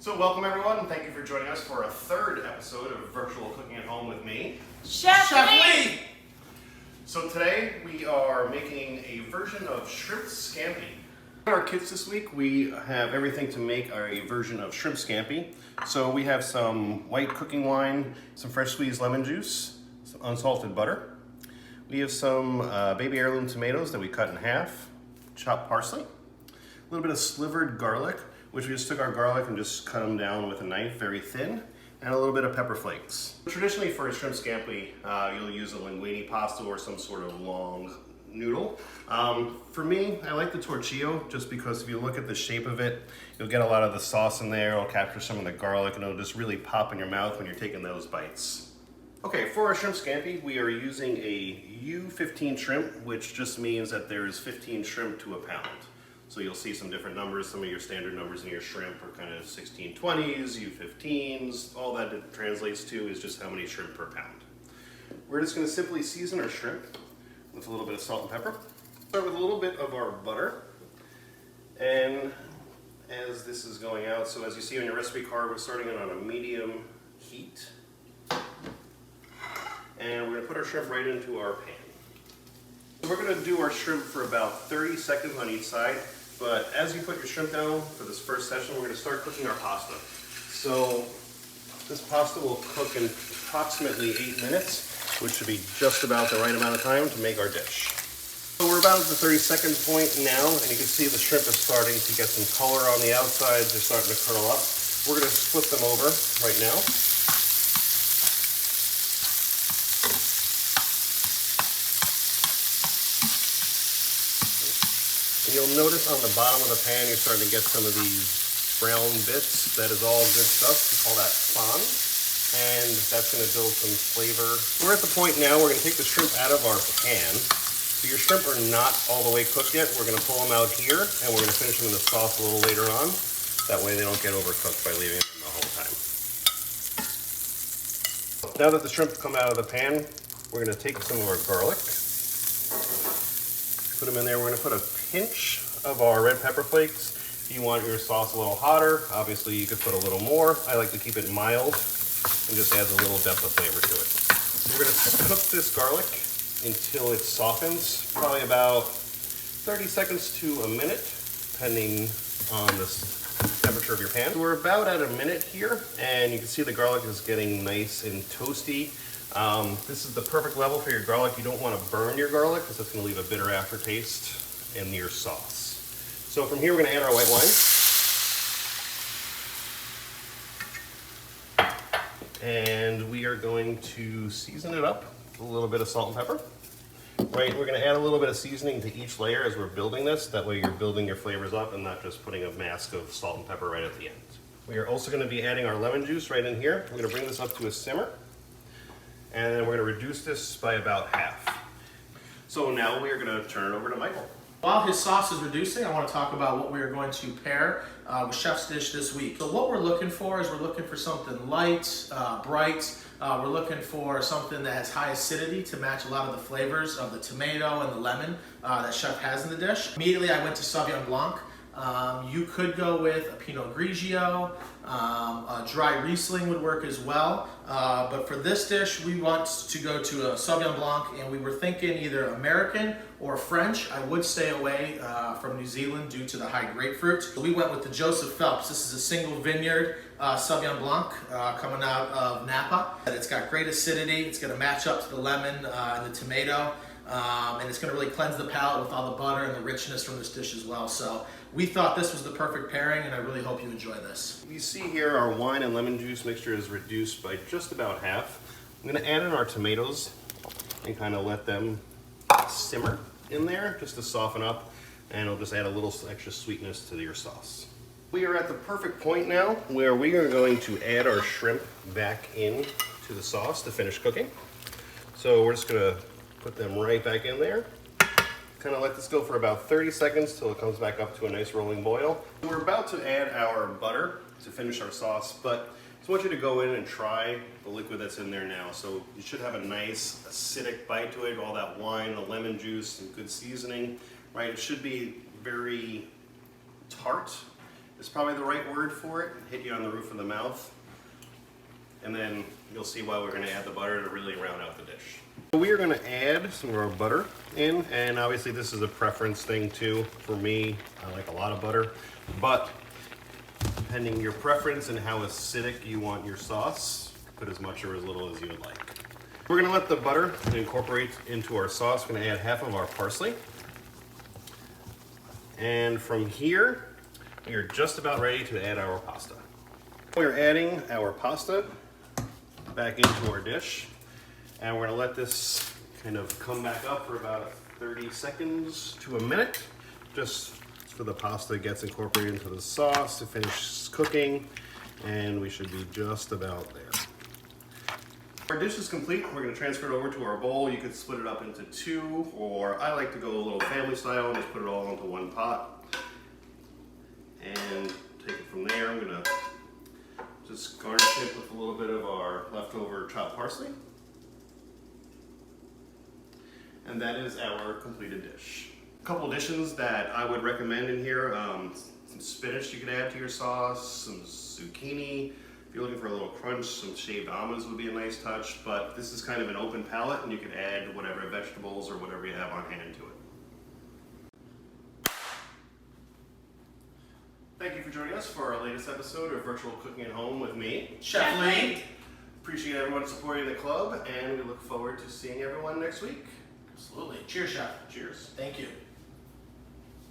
So welcome everyone, and thank you for joining us for a third episode of Virtual Cooking at Home with me, Chef Lee! So today we are making a version of shrimp scampi. In our kits this week we have everything to make a version of shrimp scampi. So we have some white cooking wine, some fresh squeezed lemon juice, some unsalted butter. We have some Baby Heirloom Tomatoes that we cut in half, chopped parsley, a little bit of slivered garlic, which we just took our garlic and just cut them down with a knife very thin, and a little bit of pepper flakes. Traditionally for a shrimp scampi, you'll use a linguine pasta or some sort of long noodle. For me, I like the Torchio just because if you look at the shape of it, you'll get a lot of the sauce in there, it'll capture some of the garlic, and it'll just really pop in your mouth when you're taking those bites. Okay, for our shrimp scampi, we are using a U15 shrimp, which just means that there's 15 shrimp to a pound. So you'll see some different numbers. Some of your standard numbers in your shrimp are kind of 1620s, U15s. All that it translates to is just how many shrimp per pound. We're just going to simply season our shrimp with a little bit of salt and pepper. Start with a little bit of our butter. And as this is going out, so as you see on your recipe card, we're starting it on a medium heat. And we're going to put our shrimp right into our pan. So we're going to do our shrimp for about 30 seconds on each side. But as you put your shrimp down for this first session, we're going to start cooking our pasta. So this pasta will cook in approximately 8 minutes, which should be just about the right amount of time to make our dish. So we're about at the 30-second point now, and you can see the shrimp is starting to get some color on the outside. They're starting to curl up. We're going to flip them over right now. And you'll notice on the bottom of the pan, you're starting to get some of these brown bits. That is all good stuff. We call that fond. And that's going to build some flavor. We're at the point now, we're going to take the shrimp out of our pan. So your shrimp are not all the way cooked yet. We're going to pull them out here, and we're going to finish them in the sauce a little later on. That way they don't get overcooked by leaving them the whole time. Now that the shrimp come out of the pan, we're going to take some of our garlic. Put them in there. We're going to put a pinch of our red pepper flakes. If you want your sauce a little hotter, obviously you could put a little more. I like to keep it mild and just adds a little depth of flavor to it. So we're going to cook this garlic until it softens, probably about 30 seconds to a minute, depending on the temperature of your pan. So we're about at a minute here, and you can see the garlic is getting nice and toasty. This is the perfect level for your garlic. You don't want to burn your garlic because it's going to leave a bitter aftertaste in your sauce. So from here we're going to add our white wine. And we are going to season it up with a little bit of salt and pepper. Right, we're going to add a little bit of seasoning to each layer as we're building this. That way you're building your flavors up and not just putting a mask of salt and pepper right at the end. We are also going to be adding our lemon juice right in here. We're going to bring this up to a simmer. And then we're going to reduce this by about half. So now we are going to turn it over to Michael. While his sauce is reducing, I want to talk about what we are going to pair with Chef's dish this week. So what we're looking for is we're looking for something light, bright. We're looking for something that has high acidity to match a lot of the flavors of the tomato and the lemon that Chef has in the dish. Immediately I went to Sauvignon Blanc. You could go with a Pinot Grigio, a dry Riesling would work as well, but for this dish we want to go to a Sauvignon Blanc, and we were thinking either American or French. I would stay away from New Zealand due to the high grapefruit. So we went with the Joseph Phelps. This is a single vineyard Sauvignon Blanc coming out of Napa. It's got great acidity, it's going to match up to the lemon and the tomato. And it's going to really cleanse the palate with all the butter and the richness from this dish as well. So we thought this was the perfect pairing, and I really hope you enjoy this. You see here our wine and lemon juice mixture is reduced by just about half. I'm going to add in our tomatoes and kind of let them simmer in there just to soften up, and it'll just add a little extra sweetness to your sauce. We are at the perfect point now where we are going to add our shrimp back in to the sauce to finish cooking. So we're just going to put them right back in there. Kind of let this go for about 30 seconds till it comes back up to a nice rolling boil. We're about to add our butter to finish our sauce, but I just want you to go in and try the liquid that's in there now. So you should have a nice acidic bite to it, all that wine, the lemon juice, and good seasoning, right? It should be very tart. is probably the right word for it. Hit you on the roof of the mouth. And then you'll see why we're going to add the butter to really round out the dish. We are going to add some of our butter in, and obviously this is a preference thing too. For me, I like a lot of butter, but depending your preference and how acidic you want your sauce, put as much or as little as you would like. We're going to let the butter incorporate into our sauce. We're going to add half of our parsley. And from here, we are just about ready to add our pasta. We're adding our pasta back into our dish, and we're going to let this kind of come back up for about 30 seconds to a minute, just so the pasta gets incorporated into the sauce to finish cooking, and we should be just about there. Our dish is complete. We're going to transfer it over to our bowl. You could split it up into two, or I like to go a little family style and just put it all into one pot. And take it from there. I'm going to just garnish it with a little bit of our leftover chopped parsley. And that is our completed dish. A couple additions that I would recommend in here, some spinach you could add to your sauce, some zucchini. If you're looking for a little crunch, some shaved almonds would be a nice touch, but this is kind of an open palette and you could add whatever vegetables or whatever you have on hand to it. Thank you for joining us for our latest episode of Virtual Cooking at Home with me, Chef Lee. Appreciate everyone supporting the club, and we look forward to seeing everyone next week. Absolutely. Cheers, Chef. Cheers. Thank you.